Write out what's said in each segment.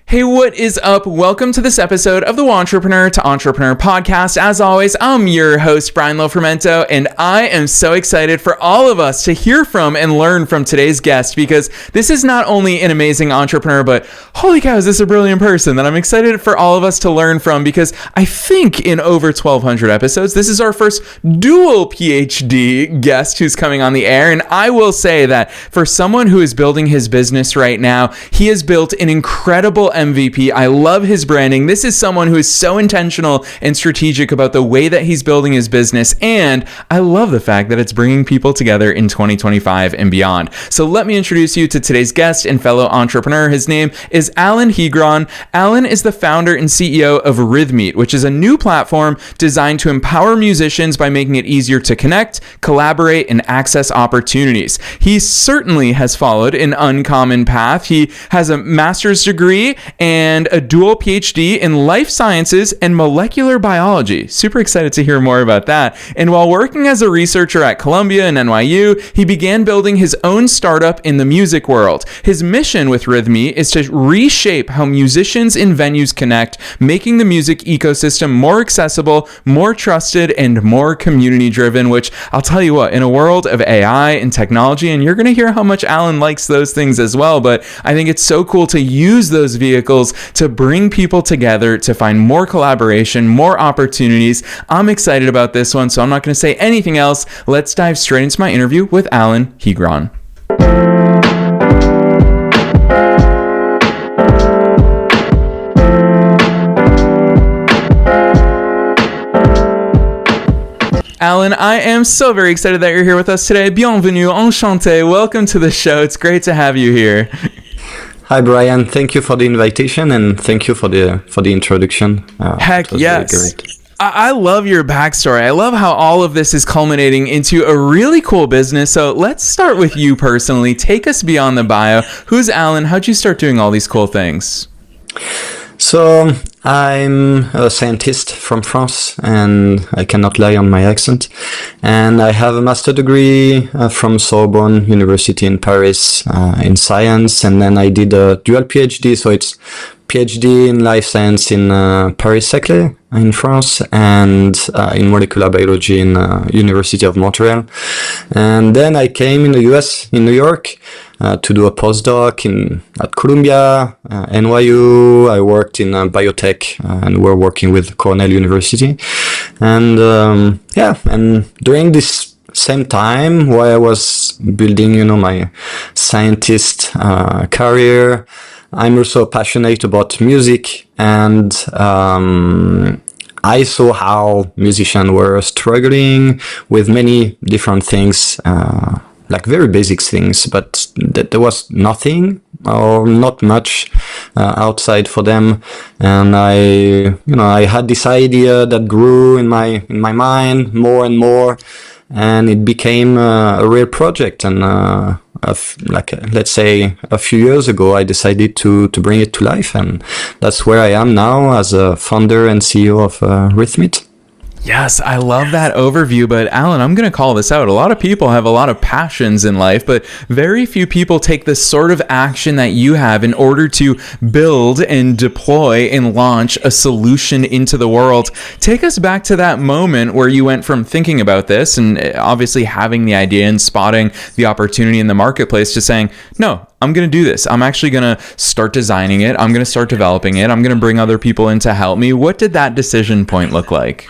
Hey, what is up? Welcome to this episode of the Entrepreneur to Entrepreneur podcast. As always, I'm your host, Brian Lofermento, and I am so excited for all of us to hear from and learn from today's guest, because this is not only an amazing entrepreneur, but holy cow, is this a brilliant person that I'm excited for all of us to learn from, because I think in over 1,200 episodes, this is our first dual PhD guest who's coming on the air. And I will say that for someone who is building his business right now, he has built an incredible MVP. I love his branding. This is someone who is so intentional and strategic about the way that he's building his business. And I love the fact that it's bringing people together in 2025 and beyond. So let me introduce you to today's guest and fellow entrepreneur. His name is Alan Hegron. Alan is the founder and CEO of Rhythmeet, which is a new platform designed to empower musicians by making it easier to connect, collaborate, and access opportunities. He certainly has followed an uncommon path. He has a master's degree and a dual PhD in life sciences and molecular biology. Super excited to hear more about that. And while working as a researcher at Columbia and NYU, he began building his own startup in the music world. His mission with Rhythmeet is to reshape how musicians and venues connect, making the music ecosystem more accessible, more trusted, and more community driven, which I'll tell you what, in a world of AI and technology, and you're going to hear how much Alan likes those things as well, but I think it's so cool to use those vehicles to bring people together, to find more collaboration, more opportunities. I'm excited about this one, so I'm not going to say anything else. Let's dive straight into my interview with Alan Hegron. Alan, I am so very excited that you're here with us today. Bienvenue, enchanté. Welcome to the show. It's great to have you here. Hi Brian, thank you for the invitation and thank you for the introduction. Heck yes. I love your backstory. I love how all of this is culminating into a really cool business. So let's start with you personally. Take us beyond the bio. Who's Alan? How'd you start doing all these cool things? So I'm a scientist from France, and I cannot lie on my accent. And I have a master degree from Sorbonne University in Paris in science, and then I did a dual PhD. So it's PhD in life science in Paris-Saclay in France, and in molecular biology in University of Montreal. And then I came in the US, in New York, to do a postdoc at Columbia, NYU. I worked in biotech, and we're working with Cornell University. And and during this same time, while I was building, my scientist career, I'm also passionate about music, and I saw how musicians were struggling with many different things, like very basic things, but there was nothing or not much outside for them. And I had this idea that grew in my mind more and more, and it became a real project. And let's say a few years ago, I decided to bring it to life, and that's where I am now as a founder and CEO of Rhythmeet. Yes, I love that overview, but Alan, I'm going to call this out. A lot of people have a lot of passions in life, but very few people take the sort of action that you have in order to build and deploy and launch a solution into the world. Take us back to that moment where you went from thinking about this and obviously having the idea and spotting the opportunity in the marketplace to saying, no, I'm going to do this. I'm actually going to start designing it. I'm going to start developing it. I'm going to bring other people in to help me. What did that decision point look like?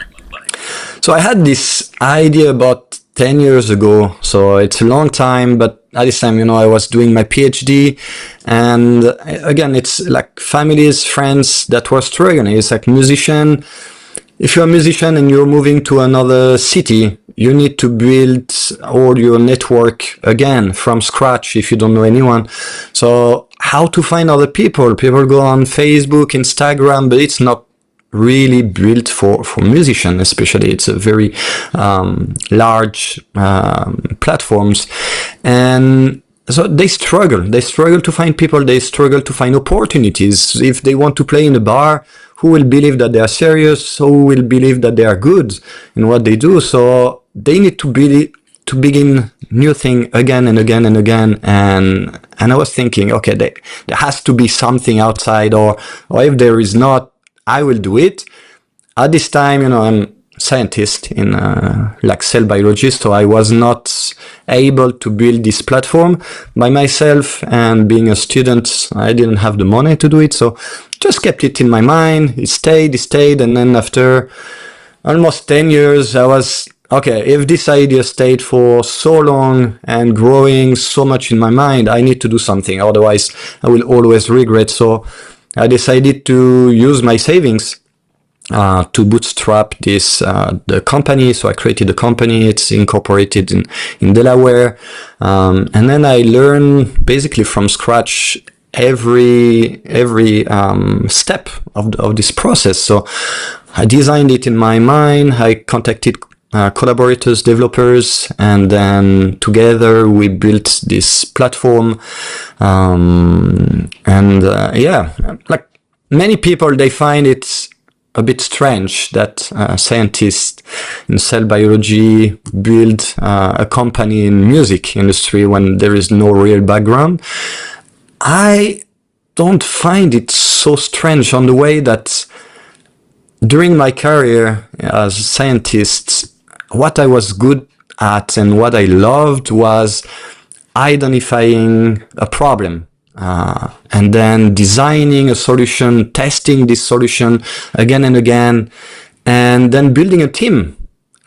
So I had this idea about 10 years ago, so it's a long time, but at this time, I was doing my PhD, and again, it's like families, friends that were struggling. It's like musician. If you're a musician and you're moving to another city, you need to build all your network again from scratch if you don't know anyone. So how to find other people? People go on Facebook, Instagram, but it's not really built for musicians, especially. It's a very large platforms, and so they struggle to find people, they struggle to find opportunities. If they want to play in a bar, who will believe that they are serious? Who will believe that they are good in what they do? So they need to begin new thing again and again and again, and And I was thinking, okay, there has to be something outside, or if there is not, I will do it. At this time, I'm scientist in like cell biology, so I was not able to build this platform by myself, and being a student, I didn't have the money to do it, so just kept it in my mind. It stayed, and then after almost 10 years, I was, okay, if this idea stayed for so long and growing so much in my mind, I need to do something, otherwise I will always regret. So I decided to use my savings to bootstrap the company. So I created a company. It's incorporated in Delaware. And then I learned basically from scratch every step of this process. So I designed it in my mind. I contacted collaborators, developers, and then together we built this platform. Like many people, they find it a bit strange that scientists in cell biology build a company in music industry when there is no real background. I don't find it so strange on the way that during my career as a scientist, what I was good at and what I loved was identifying a problem. And then designing a solution, testing this solution again and again, and then building a team.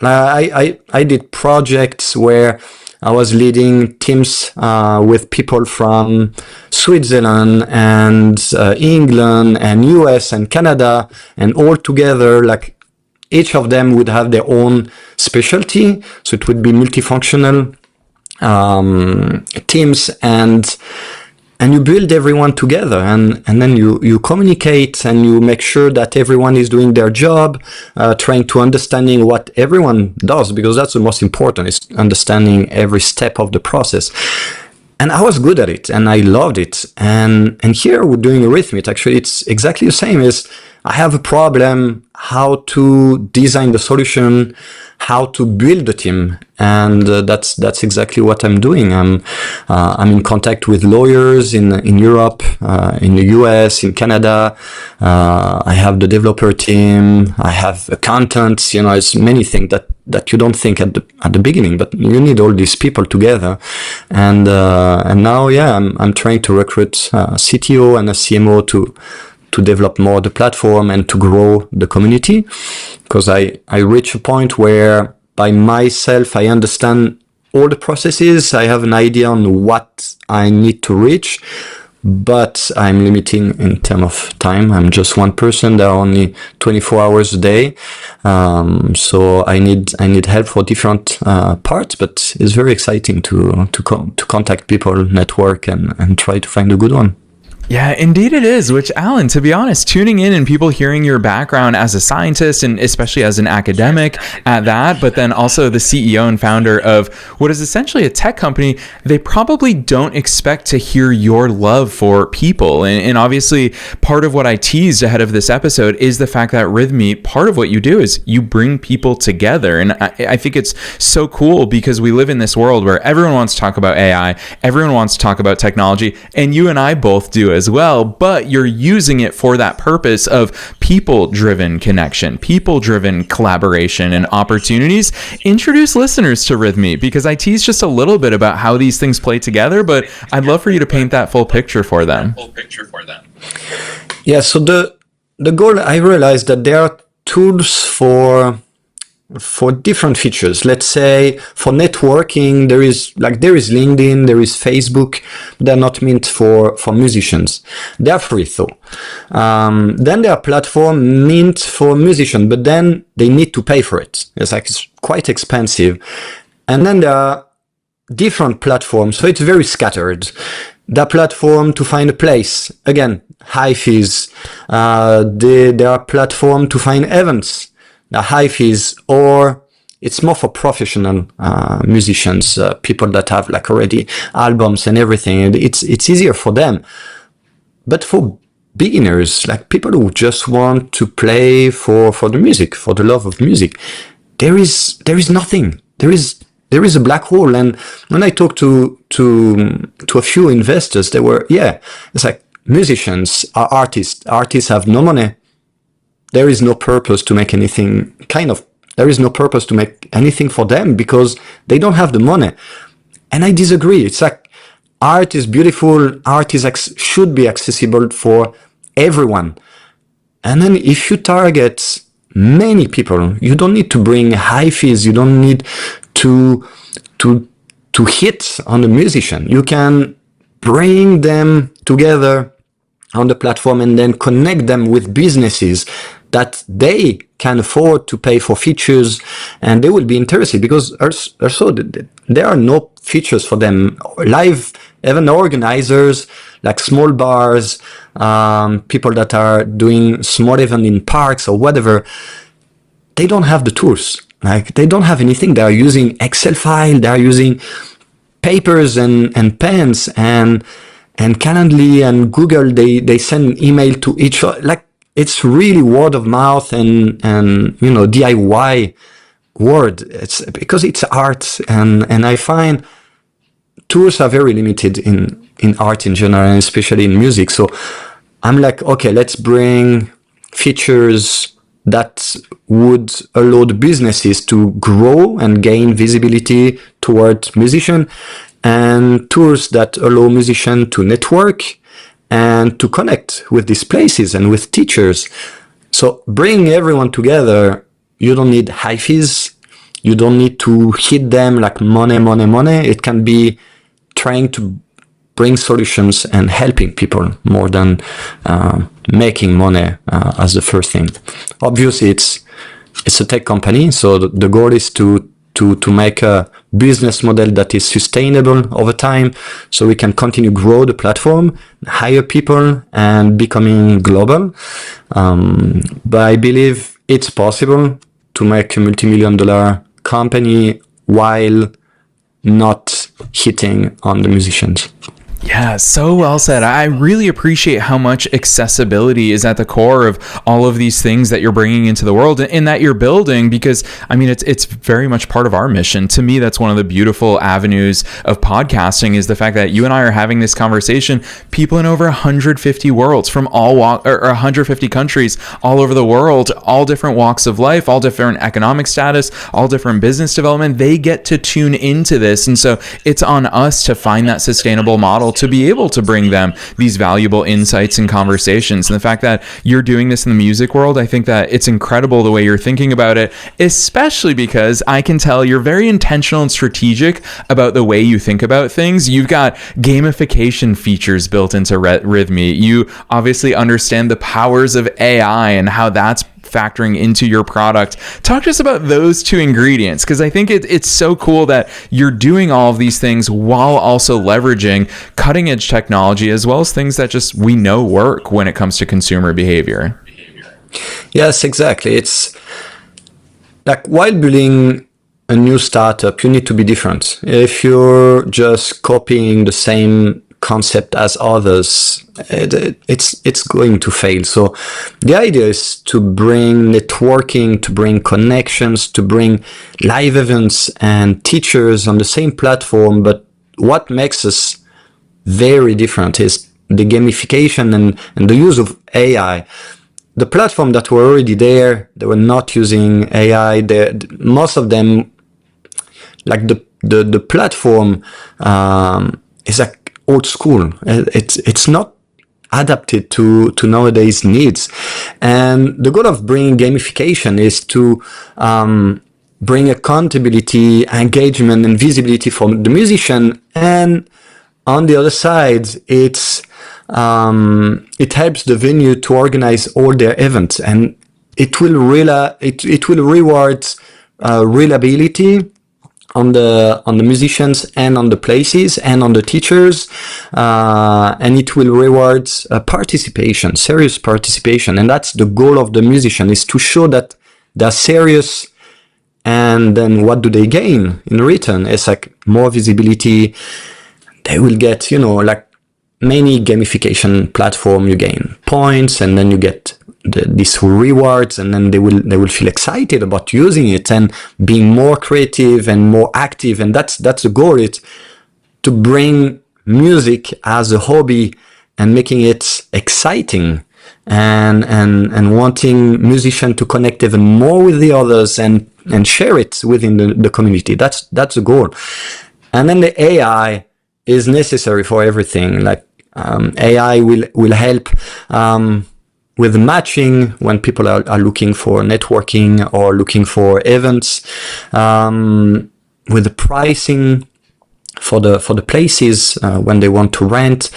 I did projects where I was leading teams with people from Switzerland and England and US and Canada, and all together, like each of them would have their own specialty. So it would be multifunctional teams, and you build everyone together, and then you communicate, and you make sure that everyone is doing their job, trying to understanding what everyone does, because that's the most important, is understanding every step of the process. And I was good at it, and I loved it. And here we're doing Rhythmmit. Actually, it's exactly the same. Is I have a problem, how to design the solution, how to build the team, and that's exactly what I'm doing. I'm in contact with lawyers in Europe, in the US, in Canada. I have the developer team. I have accountants. It's many things that you don't think at the beginning, but you need all these people together. And now, I'm trying to recruit a CTO and a CMO to develop more the platform and to grow the community, because I reach a point where by myself I understand all the processes. I have an idea on what I need to reach, but I'm limiting in terms of time. I'm just one person. There are only 24 hours a day, so I need help for different parts. But it's very exciting to contact people, network, and try to find a good one. Yeah, indeed it is. Which, Alan, to be honest, tuning in and people hearing your background as a scientist, and especially as an academic at that, but then also the CEO and founder of what is essentially a tech company, they probably don't expect to hear your love for people. And obviously, part of what I teased ahead of this episode is the fact that Rhythmeet, part of what you do is you bring people together. And I think it's so cool because we live in this world where everyone wants to talk about AI, everyone wants to talk about technology, and you and I both do as well, but you're using it for that purpose of people-driven connection, people-driven collaboration and opportunities. Introduce listeners to Rhythmeet, because I teased just a little bit about how these things play together, but I'd love for you to paint that full picture for them. Yeah, so the goal, I realized that there are tools for different features. Let's say for networking, there is LinkedIn, there is Facebook. They're not meant for musicians. They are free though. Then there are platforms meant for musicians, but then they need to pay for it. It's quite expensive. And then there are different platforms, so it's very scattered. The platform to find a place, again, high fees. There are platforms to find events, the high fees, or it's more for professional musicians, people that have already albums and everything. It's easier for them. But for beginners, people who just want to play for the music, for the love of music, there is nothing. There is there is a black hole. And when I talked to a few investors, they were, it's like musicians are artists. Artists have no money. There is no purpose to make anything there is no purpose to make anything for them because they don't have the money. And I disagree. It's like art is beautiful. Art should be accessible for everyone. And then if you target many people, you don't need to bring high fees. You don't need to hit on the musician. You can bring them together on the platform and then connect them with businesses that they can afford to pay for features, and they will be interested because also there are no features for them. Live event organizers, like small bars, people that are doing small event in parks or whatever, they don't have the tools. Like they don't have anything. They are using Excel file, they are using papers and pens and Calendly and Google. They send email to each other. Like, it's really word of mouth and DIY word. It's because it's art, and I find tools are very limited in art in general, and especially in music. So I'm like, okay, let's bring features that would allow the businesses to grow and gain visibility towards musicians, and tools that allow musicians to network and to connect with these places and with teachers. So bring everyone together. You don't need high fees. You don't need to hit them like money. It can be trying to bring solutions and helping people more than making money as the first thing. Obviously, it's a tech company, so the goal is to make a business model that is sustainable over time, so we can continue grow the platform, hire people, and becoming global. But I believe it's possible to make a multi-million-dollar company while not hitting on the musicians. Yeah, so well said. I really appreciate how much accessibility is at the core of all of these things that you're bringing into the world and that you're building, because I mean, it's very much part of our mission. To me, that's one of the beautiful avenues of podcasting, is the fact that you and I are having this conversation. People in over 150 worlds from all 150 countries all over the world, all different walks of life, all different economic status, all different business development, they get to tune into this. And so it's on us to find that sustainable model to be able to bring them these valuable insights and conversations. And the fact that you're doing this in the music world, I think that it's incredible the way you're thinking about it, especially because I can tell you're very intentional and strategic about the way you think about things. You've got gamification features built into Rhythmeet. You obviously understand the powers of AI and how that's factoring into your product. Talk to us about those two ingredients, because I think it's so cool that you're doing all of these things while also leveraging cutting edge technology, as well as things that just we know work when it comes to consumer behavior. Yes, exactly. It's like while building a new startup, you need to be different. If you're just copying the same concept as others, it's going to fail. So the idea is to bring networking, to bring connections, to bring live events and teachers on the same platform. But what makes us very different is the gamification and the use of AI. The platform that were already there, they were not using AI. Most of them, like the platform is like old school. It's not adapted to nowadays needs. And the goal of bringing gamification is to bring accountability, engagement, and visibility for the musician. And on the other side, it helps the venue to organize all their events, and it will reward reliability on the musicians and on the places and on the teachers, and it will reward participation, serious participation. And that's the goal of the musician, is to show that they're serious. And then what do they gain in return? It's like more visibility. They will get, like many gamification platform, you gain points, and then you get these rewards, and then they will feel excited about using it and being more creative and more active. And that's the goal. It's to bring music as a hobby and making it exciting, and wanting musicians to connect even more with the others and share it within the community. That's the goal. And then the AI is necessary for everything. Like AI will help with matching when people are looking for networking or looking for events, with the pricing for the places when they want to rent.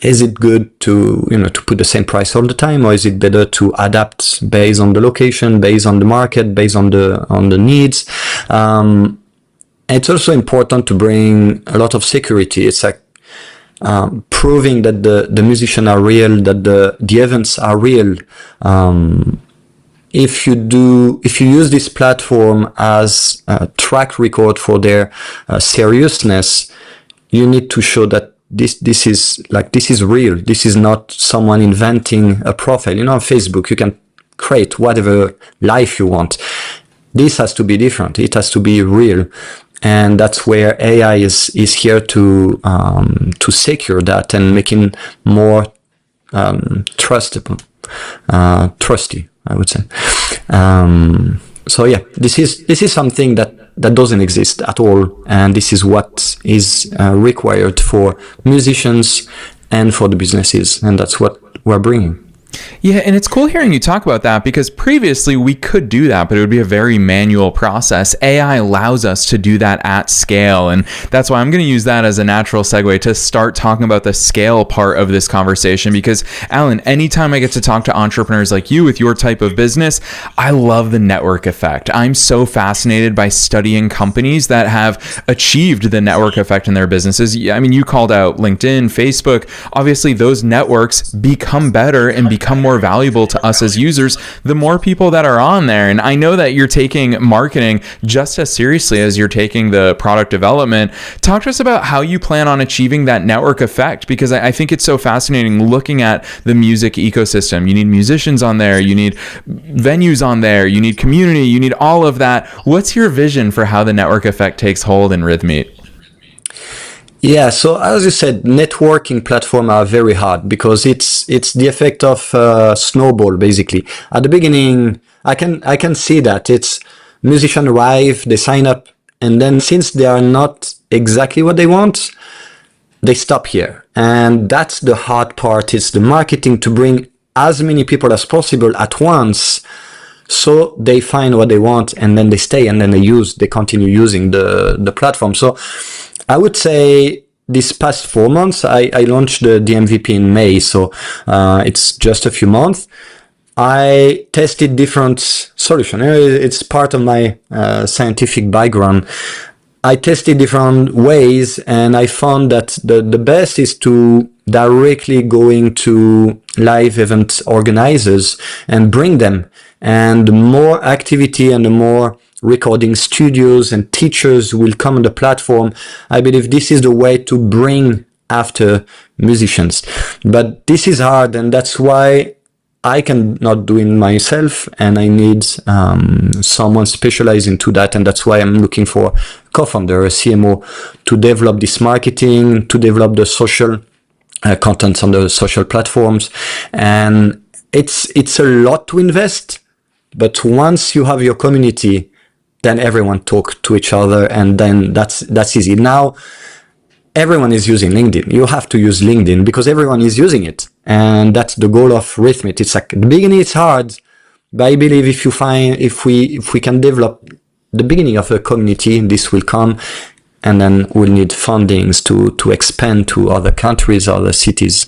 Is it good to put the same price all the time, or is it better to adapt based on the location, based on the market, based on the needs? It's also important to bring a lot of security. It's like proving that the musicians are real, that the events are real. If you use this platform as a track record for their seriousness, you need to show that this is real. This is not someone inventing a profile. On Facebook, you can create whatever life you want. This has to be different. It has to be real. And that's where AI is here to secure that and making more trusty, I would say. So yeah, this is something that doesn't exist at all, and this is what is required for musicians and for the businesses, and that's what we're bringing. Yeah, and it's cool hearing you talk about that, because previously we could do that, but it would be a very manual process. AI allows us to do that at scale, and that's why I'm going to use that as a natural segue to start talking about the scale part of this conversation. Because, Alan, anytime I get to talk to entrepreneurs like you with your type of business, I love the network effect. I'm so fascinated by studying companies that have achieved the network effect in their businesses. I mean, you called out LinkedIn, Facebook. Obviously, those networks become better and become more valuable to us as users the more people that are on there. And I know that you're taking marketing just as seriously as you're taking the product development. Talk to us about how you plan on achieving that network effect, because I think it's so fascinating looking at the music ecosystem. You need musicians on there, you need venues on there, you need community, you need all of that. What's your vision for how the network effect takes hold in Rhythmeet? Yeah, so as you said, networking platforms are very hard because it's the effect of snowball, basically. At the beginning, I can see that it's musicians arrive, they sign up, and then since they are not exactly what they want, they stop here. And that's the hard part. It's the marketing to bring as many people as possible at once, so they find what they want, and then they stay, and then they continue using the platform. So I would say this past 4 months, I launched the MVP in May, so it's just a few months. I tested different solutions. It's part of my scientific background. I tested different ways, and I found that the best is to directly go into live event organizers and bring them. And the more activity and the more recording studios and teachers will come on the platform, I believe this is the way to bring after musicians. But this is hard, and that's why I cannot do it myself, and I need someone specialized into that, and that's why I'm looking for a co-founder, a CMO, to develop this marketing, to develop the social content on the social platforms. And it's a lot to invest, but once you have your community, then everyone talk to each other, and then that's easy. Now everyone is using LinkedIn. You have to use LinkedIn because everyone is using it, and that's the goal of Rhythmmit. It's like at the beginning it's hard, but I believe if we can develop the beginning of a community, this will come, and then we'll need fundings to expand to other countries, other cities.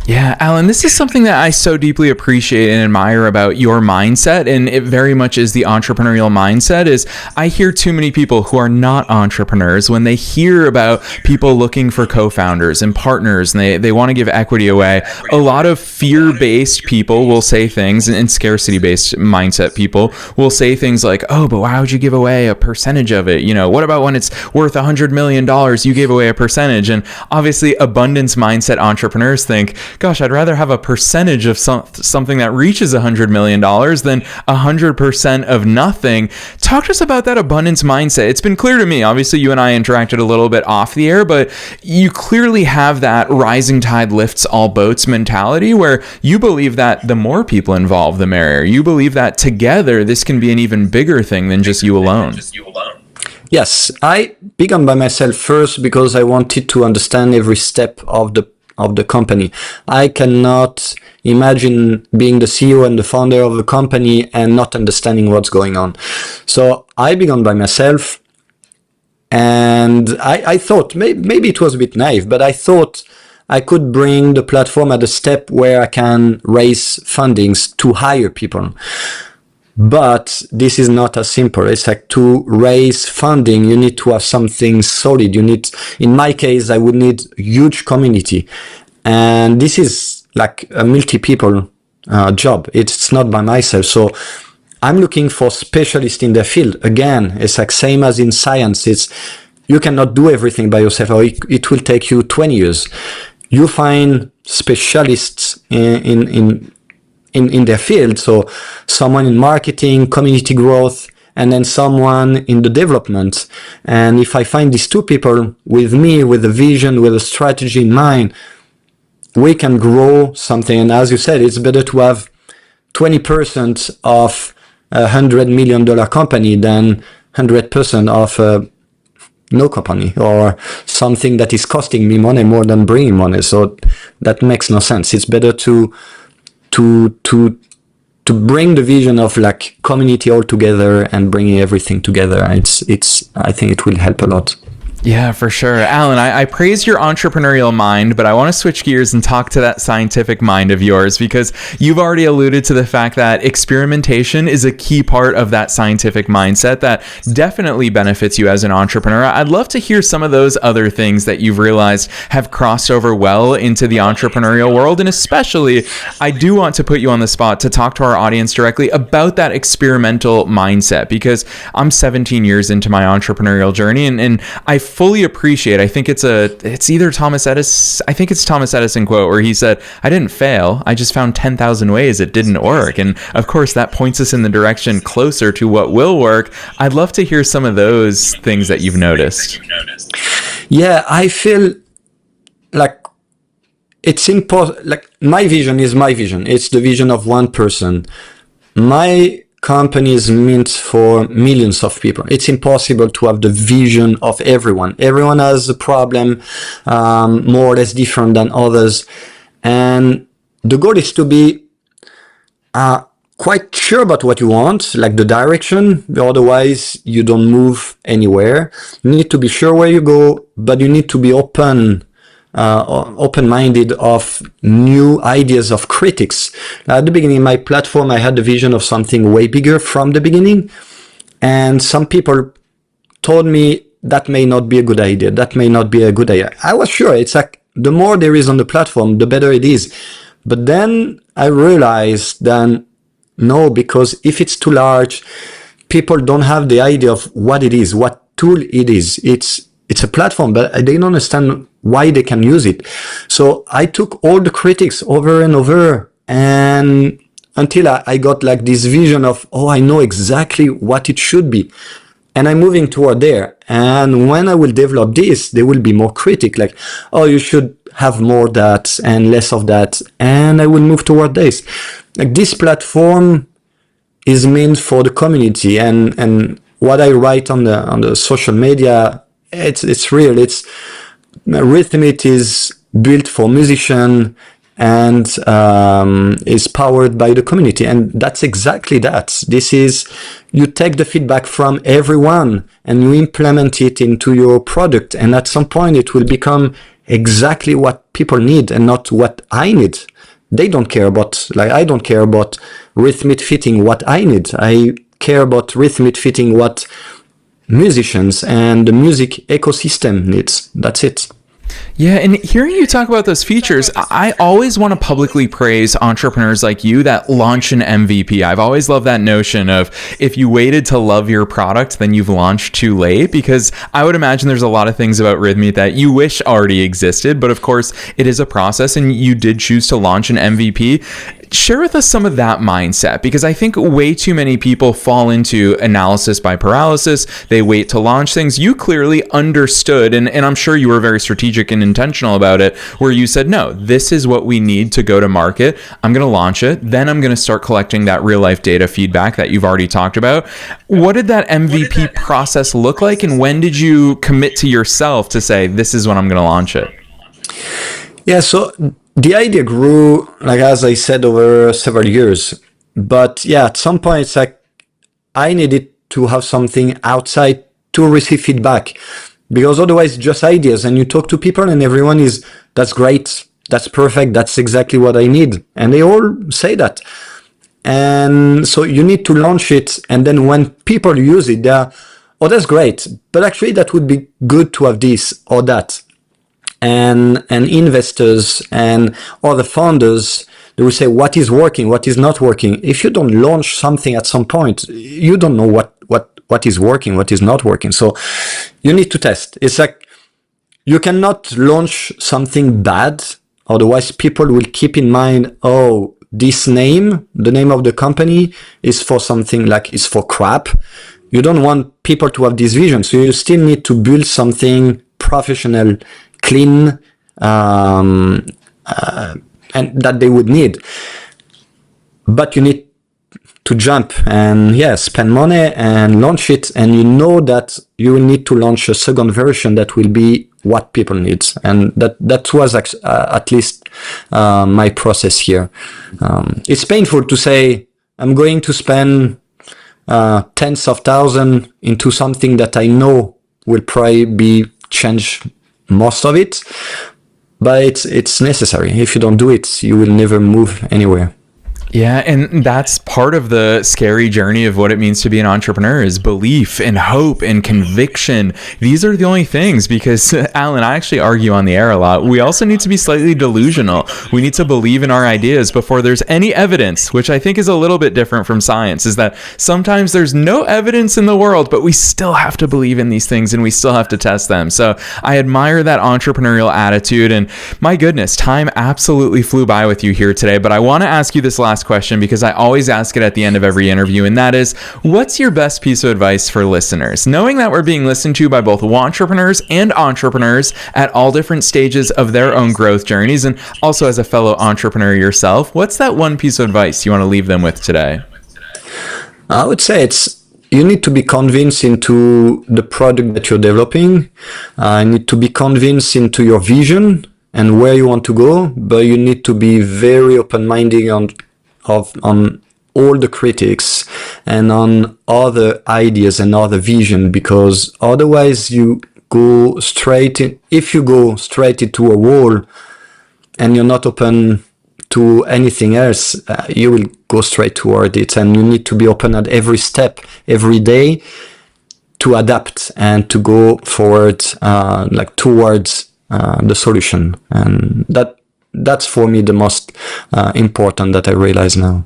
Yeah, Alan, this is something that I so deeply appreciate and admire about your mindset, and it very much is the entrepreneurial mindset. Is I hear too many people who are not entrepreneurs, when they hear about people looking for co-founders and partners, and they want to give equity away, a lot of fear-based people will say things, and scarcity-based mindset people will say things like, oh, but why would you give away a percentage of it? What about when it's worth $100 million, you gave away a percentage? And obviously abundance mindset entrepreneurs think, gosh, I'd rather have a percentage of something that reaches $100 million than 100% of nothing. Talk to us about that abundance mindset. It's been clear to me, obviously you and I interacted a little bit off the air, but you clearly have that rising tide lifts all boats mentality where you believe that the more people involved, the merrier. You believe that together, this can be an even bigger thing than just you alone. Yes, I began by myself first because I wanted to understand every step of the company. I cannot imagine being the CEO and the founder of a company and not understanding what's going on. So I began by myself, and I thought, maybe it was a bit naive, but I thought I could bring the platform at a step where I can raise fundings to hire people. But this is not as simple. It's like to raise funding, you need to have something solid. You need, in my case, I would need a huge community. And this is like a multi-people job. It's not by myself. So I'm looking for specialists in their field. Again, it's like same as in science. You cannot do everything by yourself, or it will take you 20 years. You find specialists in their field. So someone in marketing, community growth, and then someone in the development. And if I find these two people with me, with a vision, with a strategy in mind, we can grow something. And as you said, it's better to have 20% of $100 million company than 100% of no company, or something that is costing me money more than bringing money. So that makes no sense. It's better to bring the vision of like community all together and bringing everything together. I think it will help a lot. Yeah, for sure. Alan, I praise your entrepreneurial mind, but I want to switch gears and talk to that scientific mind of yours, because you've already alluded to the fact that experimentation is a key part of that scientific mindset that definitely benefits you as an entrepreneur. I'd love to hear some of those other things that you've realized have crossed over well into the entrepreneurial world. And especially, I do want to put you on the spot to talk to our audience directly about that experimental mindset, because I'm 17 years into my entrepreneurial journey, and I fully appreciate, I think it's either Thomas Edison quote where he said, "I didn't fail, I just found 10,000 ways it didn't work." And of course that points us in the direction closer to what will work. I'd love to hear some of those things that you've noticed. Yeah, I feel like it's important. Like my vision is my vision. It's the vision of one person. My company is meant for millions of people. It's impossible to have the vision of everyone. Everyone has a problem, more or less different than others. And the goal is to be quite sure about what you want, like the direction. Otherwise, you don't move anywhere. You need to be sure where you go, but you need to be open-minded of new ideas of critics. At the beginning of my platform, I had the vision of something way bigger from the beginning. And some people told me that may not be a good idea. That may not be a good idea. I was sure. It's like the more there is on the platform, the better it is. But then I realized that no, because if it's too large, people don't have the idea of what it is, what tool it is. It's a platform, but they don't understand why they can use it. So I took all the critics over and over, and until I got like this vision of, oh, I know exactly what it should be. And I'm moving toward there. And when I will develop this, there will be more critic, like, oh, you should have more that and less of that. And I will move toward this. Like this platform is meant for the community, and what I write on the social media, it's real. Rhythmeet is built for musicians and is powered by the community, and that's exactly that. This is, you take the feedback from everyone and you implement it into your product, and at some point it will become exactly what people need and not what I need. They don't care about, like, I don't care about Rhythmeet fitting what I need. I care about Rhythmeet fitting what musicians and the music ecosystem needs. That's it. Yeah, and hearing you talk about those features, I always want to publicly praise entrepreneurs like you that launch an MVP. I've always loved that notion of if you waited to love your product, then you've launched too late, because I would imagine there's a lot of things about Rhythmeet that you wish already existed, but of course it is a process and you did choose to launch an MVP. Share with us some of that mindset, because I think way too many people fall into analysis by paralysis. They wait to launch things. You clearly understood, and I'm sure you were very strategic and intentional about it, where you said, no, this is what we need to go to market. I'm going to launch it. Then I'm going to start collecting that real life data feedback that you've already talked about. What did that MVP process look like? And when did you commit to yourself to say, this is when I'm going to launch it? Yeah, so the idea grew, like as I said, over several years. But yeah, at some point, it's like I needed to have something outside to receive feedback, because otherwise just ideas, and you talk to people and everyone is, that's great, that's perfect, that's exactly what I need. And they all say that. And so you need to launch it. And then when people use it, they're, oh, that's great, but actually that would be good to have this or that. And investors and other founders, they will say, what is working, what is not working. If you don't launch something at some point, you don't know what is working, what is not working. So you need to test. It's like you cannot launch something bad, otherwise people will keep in mind, oh, this name, the name of the company is for something like it's for crap. You don't want people to have this vision. So you still need to build something professional, clean, and that they would need. But you need to jump and spend money and launch it. And you know that you will need to launch a second version that will be what people need. And that was at least my process here. It's painful to say, I'm going to spend tens of thousands into something that I know will probably be changed most of it, but it's necessary. If you don't do it, you will never move anywhere. Yeah, and that's part of the scary journey of what it means to be an entrepreneur, is belief and hope and conviction. These are the only things, because Alan, I actually argue on the air a lot. We also need to be slightly delusional. We need to believe in our ideas before there's any evidence, which I think is a little bit different from science, is that sometimes there's no evidence in the world, but we still have to believe in these things and we still have to test them. So I admire that entrepreneurial attitude, and my goodness, time absolutely flew by with you here today, but I want to ask you this last question, because I always ask it at the end of every interview, and that is, what's your best piece of advice for listeners? Knowing that we're being listened to by both entrepreneurs and entrepreneurs at all different stages of their own growth journeys, and also as a fellow entrepreneur yourself, what's that one piece of advice you want to leave them with today? I would say you need to be convinced into the product that you're developing. You need to be convinced into your vision and where you want to go, but you need to be very open-minded on all the critics and on other ideas and other vision, because otherwise you go straight in. If you go straight into a wall and you're not open to anything else, you will go straight toward it. And you need to be open at every step, every day, to adapt and to go forward, towards the solution. And that's for me the most important that I realize now.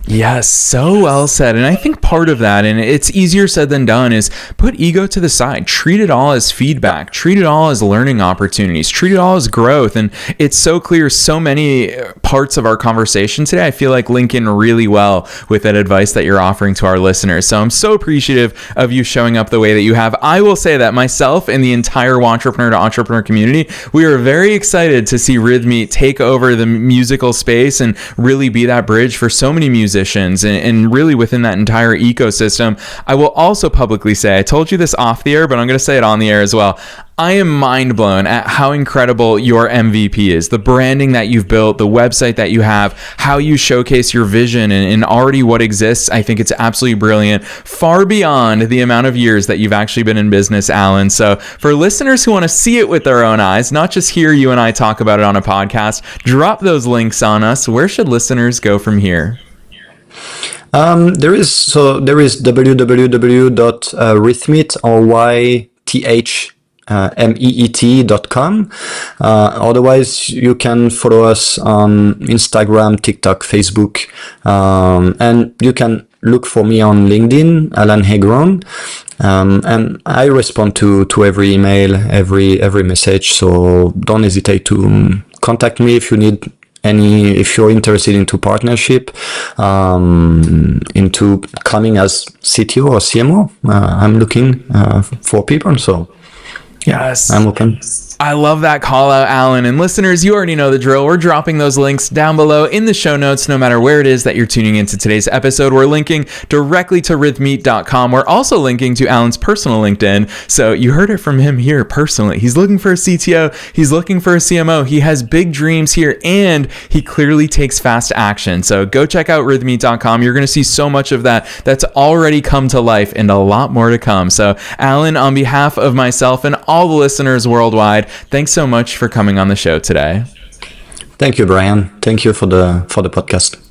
Yes, so well said. And I think part of that, and it's easier said than done, is put ego to the side. Treat it all as feedback. Treat it all as learning opportunities. Treat it all as growth. And it's so clear, so many parts of our conversation today, I feel like link in really well with that advice that you're offering to our listeners. So I'm so appreciative of you showing up the way that you have. I will say that myself and the entire Entrepreneur to Entrepreneur community, we are very excited to see Rhythmeet take over the musical space and really be that bridge for so many musicians. And really within that entire ecosystem. I will also publicly say, I told you this off the air, but I'm going to say it on the air as well. I am mind blown at how incredible your MVP is. The branding that you've built, the website that you have, how you showcase your vision and already what exists. I think it's absolutely brilliant, far beyond the amount of years that you've actually been in business, Alan. So for listeners who want to see it with their own eyes, not just hear you and I talk about it on a podcast, drop those links on us. Where should listeners go from here? There is www.rhythmeet or YTH meet.com. Otherwise, you can follow us on Instagram, TikTok, Facebook, and you can look for me on LinkedIn, Alan Hegron. And I respond to every email, every message. So don't hesitate to contact me if you need if you're interested into partnership, into coming as CTO or CMO. I'm looking for people. So yes, I'm open. I love that call out, Alan. And listeners, you already know the drill. We're dropping those links down below in the show notes, no matter where it is that you're tuning into today's episode. We're linking directly to rhythmeet.com. We're also linking to Alan's personal LinkedIn. So you heard it from him here personally. He's looking for a CTO. He's looking for a CMO. He has big dreams here, and he clearly takes fast action. So go check out rhythmeet.com. You're going to see so much of that's already come to life and a lot more to come. So Alan, on behalf of myself and all the listeners worldwide, thanks so much for coming on the show today. Thank you, Brian. Thank you for the podcast.